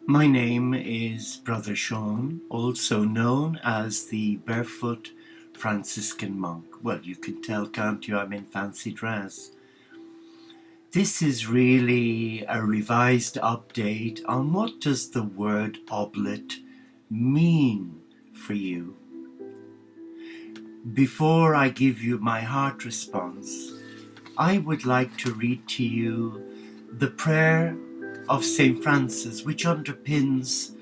My name is Brother Sean, also known as the Barefoot Franciscan Monk. Well, you can tell, can't you? I'm in fancy dress. This is really a revised update on what does the word oblate mean for you. Before I give you my heart response, I would like to read to you the prayer of St. Francis, which underpins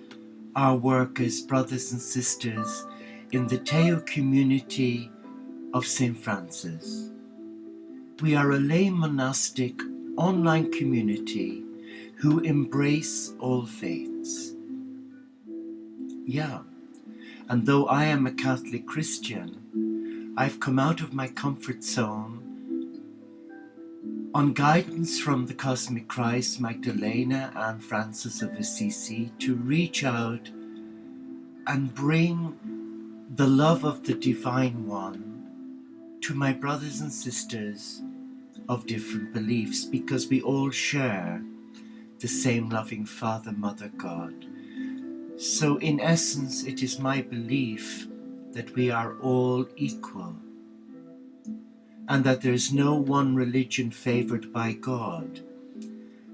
our work as brothers and sisters in the Teo community of St. Francis. We are a lay monastic online community who embrace all faiths. Yeah, and though I am a Catholic Christian, I've come out of my comfort zone on guidance from the Cosmic Christ, Magdalena and Francis of Assisi to reach out and bring the love of the Divine One to my brothers and sisters of different beliefs, because we all share the same loving Father, Mother, God. So in essence, it is my belief that we are all equal and that there is no one religion favored by God,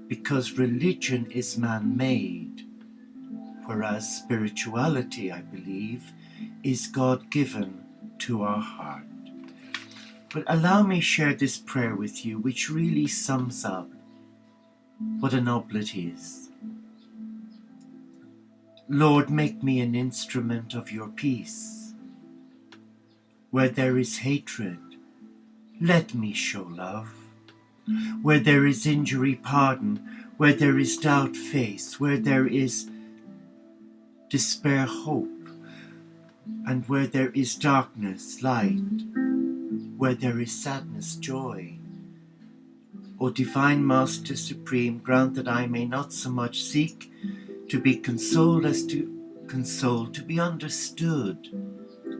because religion is man-made, whereas spirituality, I believe, is God-given to our heart. But allow me share this prayer with you, which really sums up what an oblate is. Lord, make me an instrument of your peace. Where there is hatred, let me show love. Where there is injury, pardon. Where there is doubt, faith. Where there is despair, hope. And where there is darkness, light. Where there is sadness, joy. O Divine Master Supreme, grant that I may not so much seek to be consoled as to console, to be understood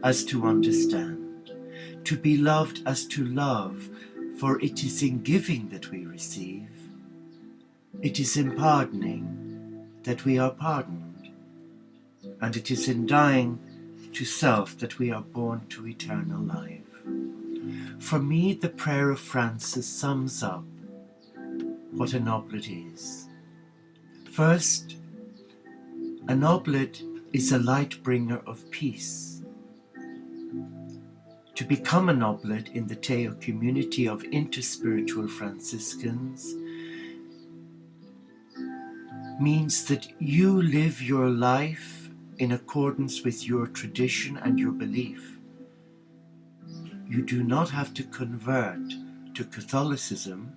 as to understand, to be loved as to love, for it is in giving that we receive. It is in pardoning that we are pardoned, and it is in dying to self that we are born to eternal life. For me, the prayer of Francis sums up what an oblate is. First, an oblate is a light bringer of peace. To become an oblate in the Teo community of Interspiritual Franciscans means that you live your life in accordance with your tradition and your belief. You do not have to convert to Catholicism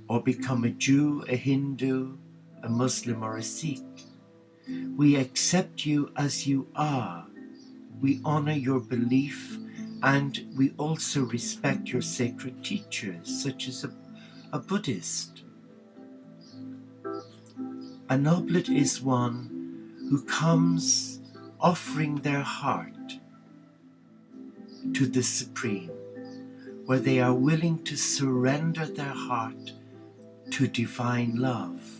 or become a Jew, a Hindu, a Muslim, or a Sikh. We accept you as you are. We honor your belief, and we also respect your sacred teachers, such as a Buddhist. An oblate is one who comes offering their heart to the Supreme, where they are willing to surrender their heart to divine love.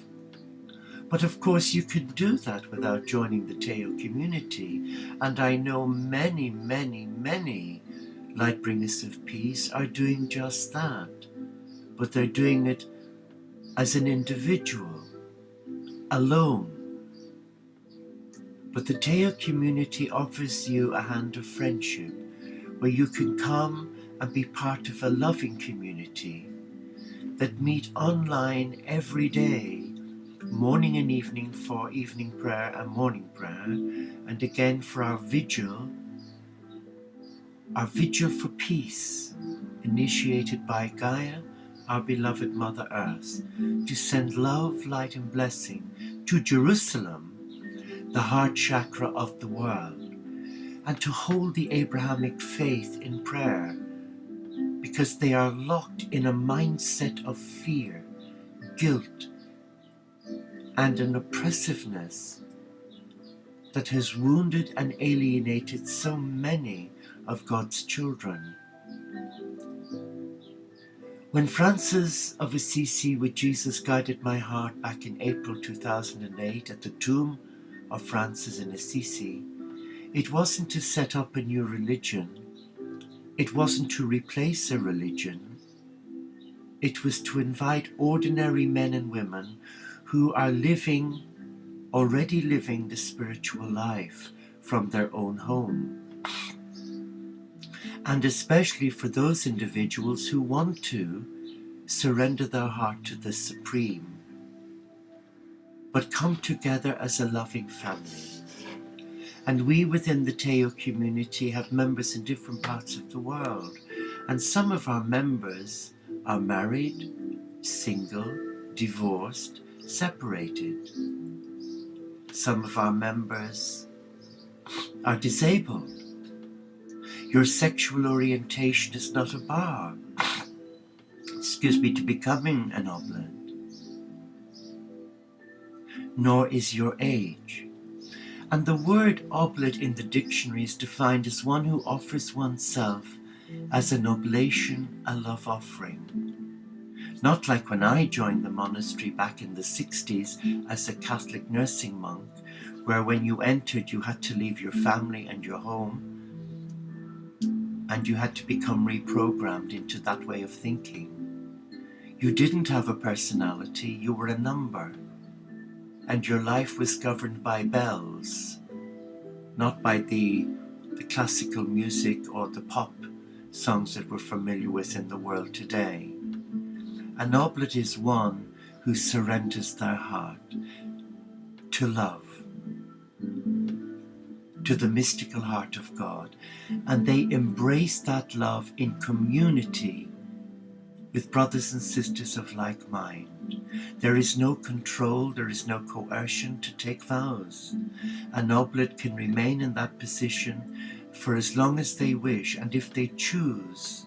But of course you can do that without joining the Teo community, and I know many, many, many light bringers of peace are doing just that, but they're doing it as an individual, alone. But the Teo community offers you a hand of friendship, where you can come and be part of a loving community that meet online every day, morning and evening for evening prayer and morning prayer, and again for our vigil for peace, initiated by Gaia, our beloved Mother Earth, to send love, light and blessing to Jerusalem, the heart chakra of the world, and to hold the Abrahamic faith in prayer, because they are locked in a mindset of fear, guilt, and an oppressiveness that has wounded and alienated so many of God's children. When Francis of Assisi with Jesus guided my heart back in April 2008 at the tomb of Francis in Assisi, it wasn't to set up a new religion. It wasn't to replace a religion. It was to invite ordinary men and women who are already living the spiritual life from their own home. And especially for those individuals who want to surrender their heart to the Supreme, but come together as a loving family. And we within the Teo community have members in different parts of the world. And some of our members are married, single, divorced, separated. Some of our members are disabled. Your sexual orientation is not a bar, to becoming an oblate, nor is your age. And the word oblate in the dictionary is defined as one who offers oneself as an oblation, a love offering. Not like when I joined the monastery back in the 60s as a Catholic nursing monk, where when you entered you had to leave your family and your home, and you had to become reprogrammed into that way of thinking. You didn't have a personality, you were a number. And your life was governed by bells, not by the classical music or the pop songs that we're familiar with in the world today. An oblate is one who surrenders their heart to love, to the mystical heart of God, and they embrace that love in community with brothers and sisters of like mind. There is no control, there is no coercion to take vows. An oblate can remain in that position for as long as they wish, and if they choose,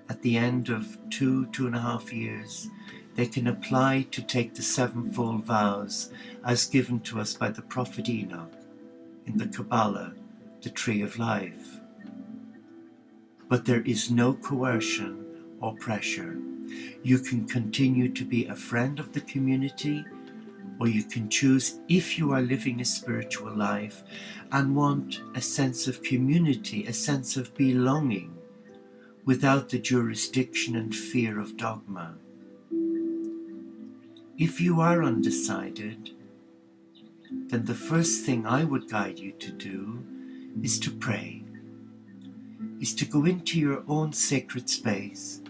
at the end of 2.5 years, they can apply to take the sevenfold vows as given to us by the prophet Enoch in the Kabbalah, the tree of life. But there is no coercion or pressure. You can continue to be a friend of the community, or you can choose, if you are living a spiritual life and want a sense of community, a sense of belonging, without the jurisdiction and fear of dogma. If you are undecided, then the first thing I would guide you to do is to pray, is to go into your own sacred space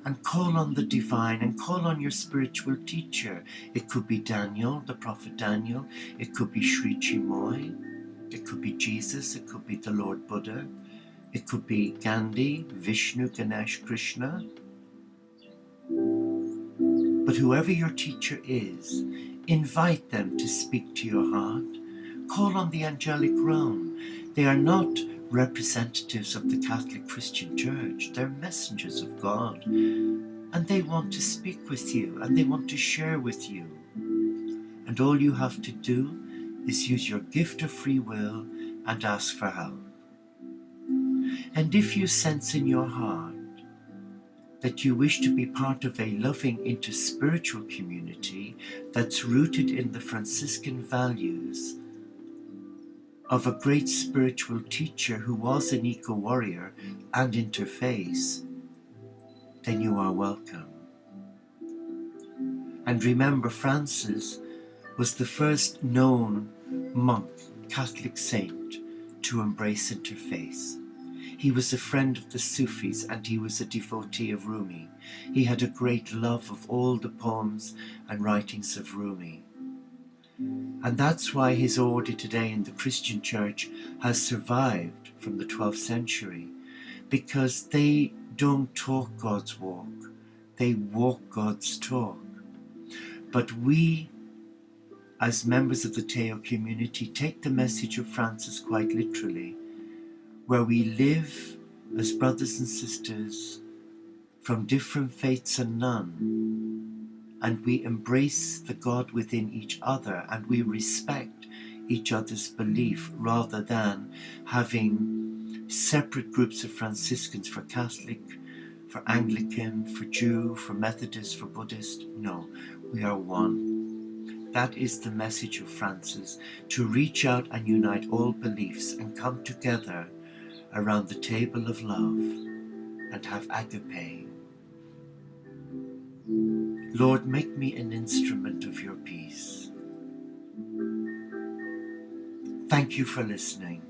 and call on the divine and call on your spiritual teacher. It could be Daniel, the prophet Daniel. It could be Sri Chinmoy. It could be Jesus. It could be the Lord Buddha. It could be Gandhi, Vishnu, Ganesh, Krishna. But whoever your teacher is, invite them to speak to your heart. Call on the angelic realm. They are not representatives of the Catholic Christian Church. They're messengers of God. And they want to speak with you, and they want to share with you. And all you have to do is use your gift of free will and ask for help. And if you sense in your heart that you wish to be part of a loving interspiritual community that's rooted in the Franciscan values of a great spiritual teacher who was an eco-warrior and interface, then you are welcome. And remember, Francis was the first known monk, Catholic saint, to embrace interface. He was a friend of the Sufis and he was a devotee of Rumi. He had a great love of all the poems and writings of Rumi. And that's why his order today in the Christian Church has survived from the 12th century, because they don't talk God's walk, they walk God's talk. But we, as members of the Teo community, take the message of Francis quite literally, where we live as brothers and sisters from different faiths and none, and we embrace the God within each other, and we respect each other's belief rather than having separate groups of Franciscans for Catholic, for Anglican, for Jew, for Methodist, for Buddhist. No, we are one. That is the message of Francis, to reach out and unite all beliefs and come together around the table of love and have agape. Lord, make me an instrument of your peace. Thank you for listening.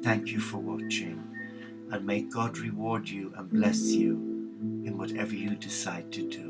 Thank you for watching. And may God reward you and bless you in whatever you decide to do.